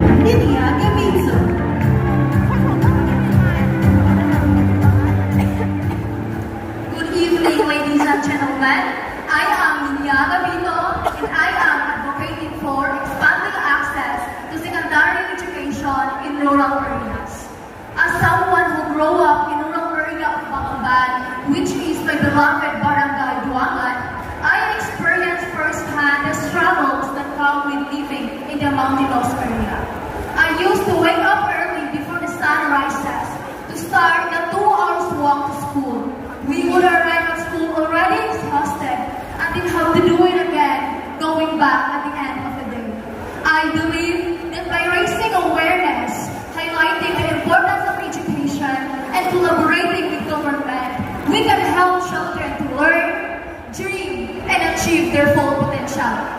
Linia Gamizo. Good evening, ladies and gentlemen. I am Linia Gamizo, and I am advocating for expanding access to secondary education in rural areas. As someone who grew up in rural area of Bacamban, which is my beloved barangay Duangan, I experienced firsthand the struggles that come with living in the mountainous area. I used to wake up early before the sun rises to start the 2 hours walk to school. We would arrive at school already exhausted and then have to do it again, going back at the end of the day. I believe that by raising awareness, highlighting the importance of education, and collaborating with government, we can help children to learn, dream, and achieve their full potential.